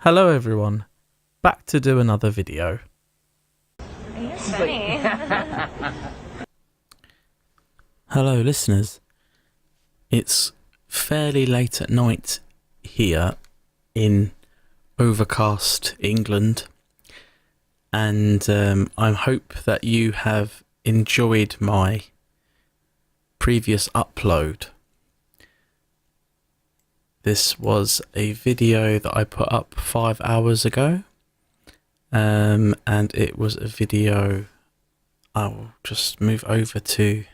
Hello everyone, back to do another video. You're funny. Hello listeners, it's fairly late at night here in overcast England, and I hope that you have enjoyed my previous upload. This was a video that I put up 5 hours ago, and it was a video. I'll just move over to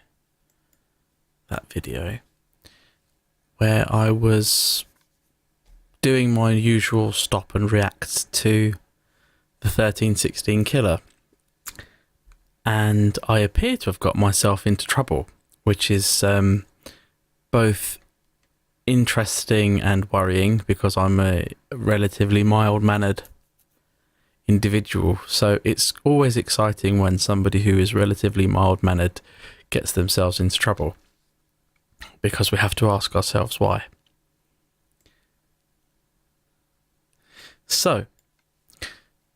that video where I was doing my usual stop and react to the 1316 killer, and I appear to have got myself into trouble, which is both interesting and worrying because I'm a relatively mild-mannered individual. So it's always exciting when somebody who is relatively mild-mannered gets themselves into trouble, because we have to ask ourselves why. So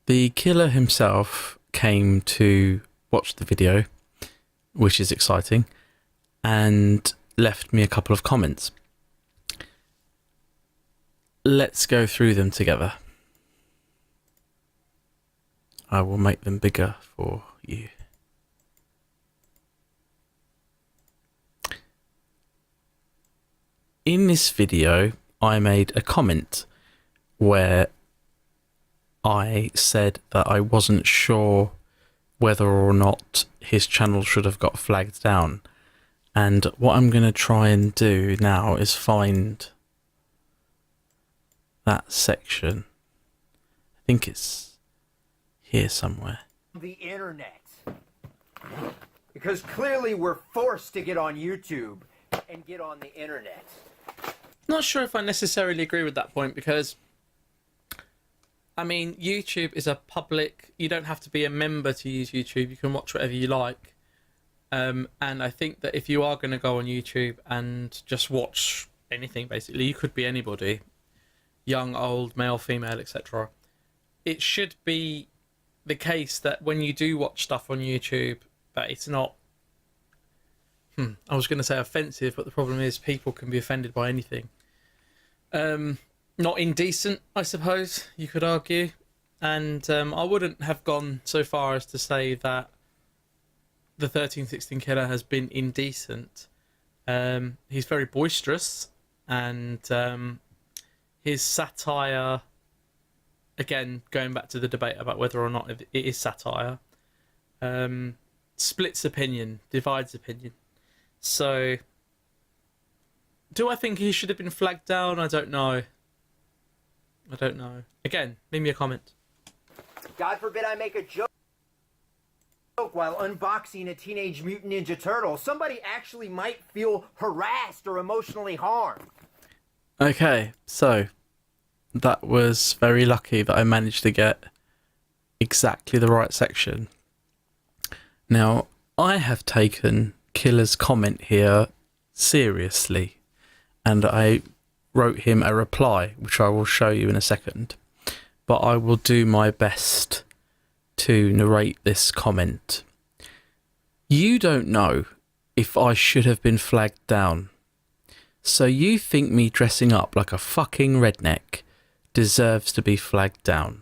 the killer himself came to watch the video, which is exciting, and left me a couple of comments. Let's go through them together. I will make them bigger for you. In this video, I made a comment where I said that I wasn't sure whether or not his channel should have got flagged down. And what I'm going to try and do now is find that section. I think it's here somewhere. The internet. Because clearly we're forced to get on YouTube and get on the internet. Not sure if I necessarily agree with that point, because I mean, YouTube is a public, you don't have to be a member to use YouTube, you can watch whatever you like. And I think that if you are going to go on YouTube and just watch anything, basically, you could be anybody, young, old, male, female, etc. It should be the case that when you do watch stuff on YouTube, that it's not, I was going to say offensive, but the problem is people can be offended by anything. Not indecent, I suppose, you could argue. And I wouldn't have gone so far as to say that the 1316 killer has been indecent. He's very boisterous, and his satire, again, going back to the debate about whether or not it is satire, splits opinion, divides opinion. So, do I think he should have been flagged down? I don't know. I don't know. Again, leave me a comment. God forbid I make a joke while unboxing a Teenage Mutant Ninja Turtle. Somebody actually might feel harassed or emotionally harmed. Okay, so that was very lucky that I managed to get exactly the right section. Now, I have taken Killer's comment here seriously, and I wrote him a reply, which I will show you in a second, but I will do my best to narrate this comment. You don't know if I should have been flagged down. So you think me dressing up like a fucking redneck deserves to be flagged down.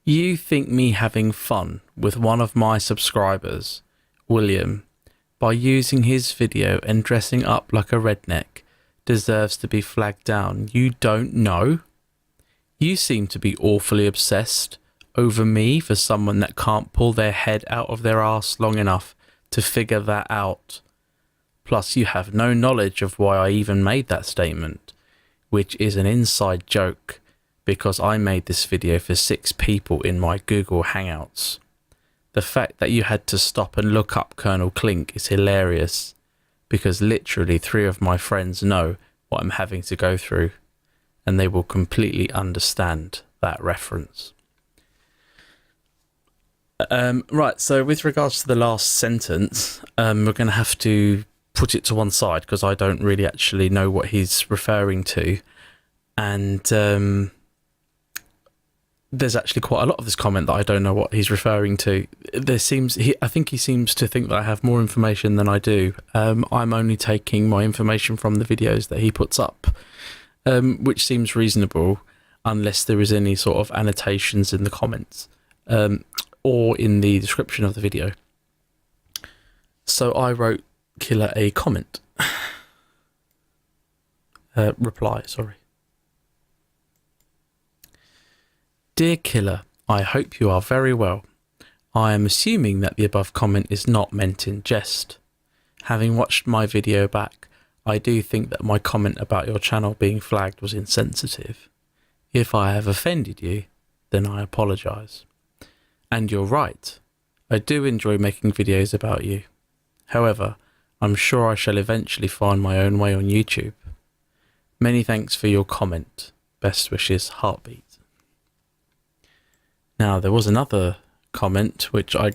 You think me having fun with one of my subscribers, William, by using his video and dressing up like a redneck deserves to be flagged down. You don't know. You seem to be awfully obsessed over me for someone that can't pull their head out of their arse long enough to figure that out. Plus, you have no knowledge of why I even made that statement, which is an inside joke, because I made this video for 6 people in my Google Hangouts. The fact that you had to stop and look up Colonel Klink is hilarious, because literally 3 of my friends know what I'm having to go through, and they will completely understand that reference. Right, so with regards to the last sentence, we're going to have to put it to one side because I don't really actually know what he's referring to. And there's actually quite a lot of this comment that I don't know what he's referring to. I think he seems to think that I have more information than I do. I'm only taking my information from the videos that he puts up, which seems reasonable, unless there is any sort of annotations in the comments or in the description of the video. So I wrote Killer a comment. Reply, sorry. Dear Killer, I hope you are very well. I am assuming that the above comment is not meant in jest. Having watched my video back, I do think that my comment about your channel being flagged was insensitive. If I have offended you, then I apologise. And you're right, I do enjoy making videos about you. However, I'm sure I shall eventually find my own way on YouTube. Many thanks for your comment. Best wishes, Heartbeat. Now, there was another comment which I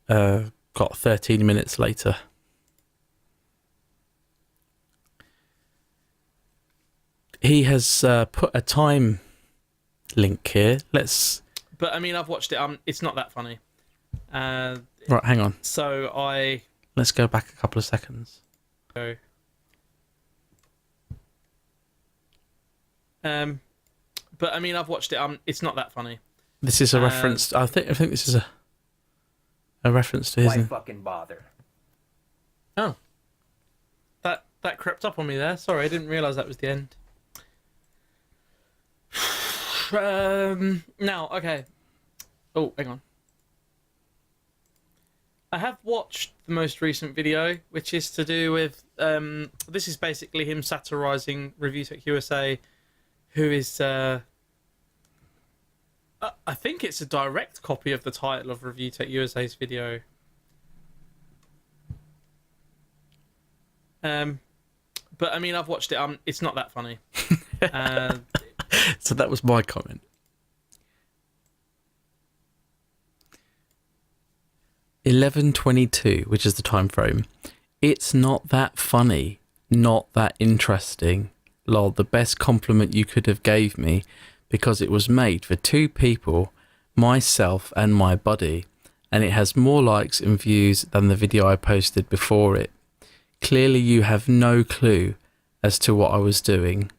got 13 minutes later. He has put a time link here. But I mean, I've watched it. It's not that funny. Right, hang on. So Let's go back a couple of seconds. But I mean, I've watched it. It's not that funny. This is a reference. I think this is a reference to his. Why fucking bother? Oh, that crept up on me there. Sorry, I didn't realise that was the end. Now, okay. Oh, hang on. I have watched the most recent video, which is to do with this is basically him satirising Review Tech USA, who is I think it's a direct copy of the title of Review Tech USA's video. But I mean, I've watched it. It's not that funny. So that was my comment. 11:22, which is the time frame. It's not that funny, not that interesting. Lol, the best compliment you could have gave me, because it was made for two people, myself and my buddy, and it has more likes and views than the video I posted before it. Clearly you have no clue as to what I was doing,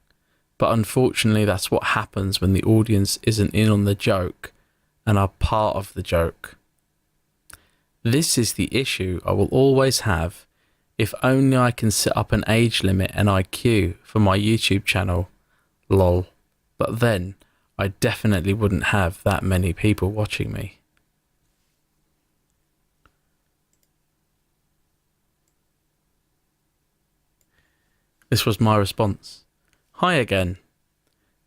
but unfortunately that's what happens when the audience isn't in on the joke and are part of the joke. This is the issue I will always have. If only I can set up an age limit and IQ for my YouTube channel. Lol. But then I definitely wouldn't have that many people watching me. This was my response. Hi again.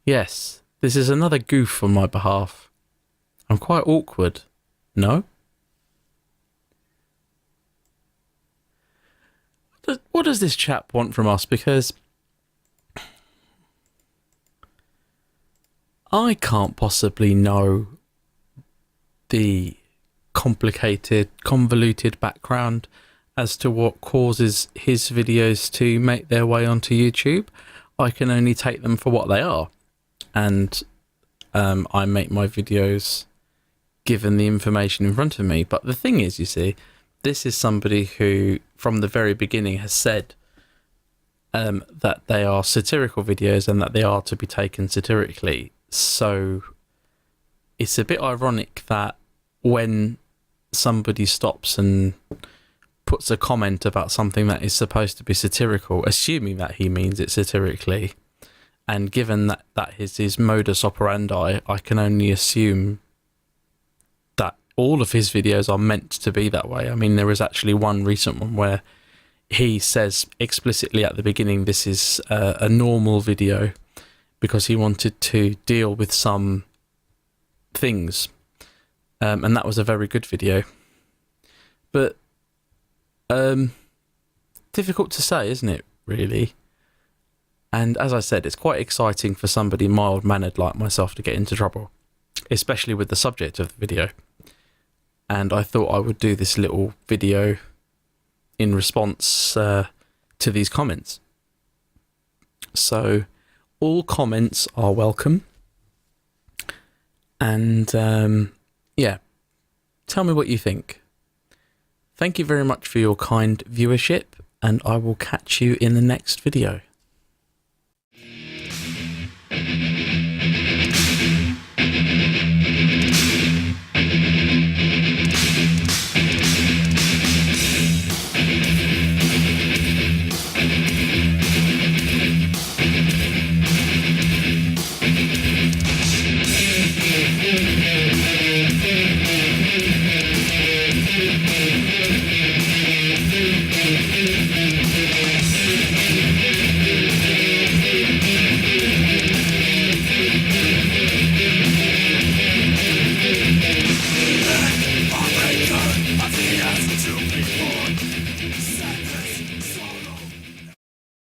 Yes, this is another goof on my behalf. I'm quite awkward. No? What does this chap want from us? Because I can't possibly know the complicated, convoluted background as to what causes his videos to make their way onto YouTube. I can only take them for what they are. And I make my videos given the information in front of me. But the thing is, you see, this is somebody who, from the very beginning, has said that they are satirical videos and that they are to be taken satirically. So it's a bit ironic that when somebody stops and puts a comment about something that is supposed to be satirical, assuming that he means it satirically, and given that that is his modus operandi, I can only assume that all of his videos are meant to be that way. I mean, there is actually one recent one where he says explicitly at the beginning this is a normal video because he wanted to deal with some things, and that was a very good video. But difficult to say, isn't it, really? And as I said, it's quite exciting for somebody mild-mannered like myself to get into trouble, especially with the subject of the video. And I thought I would do this little video in response to these comments. So all comments are welcome. And yeah, tell me what you think. Thank you very much for your kind viewership, and I will catch you in the next video.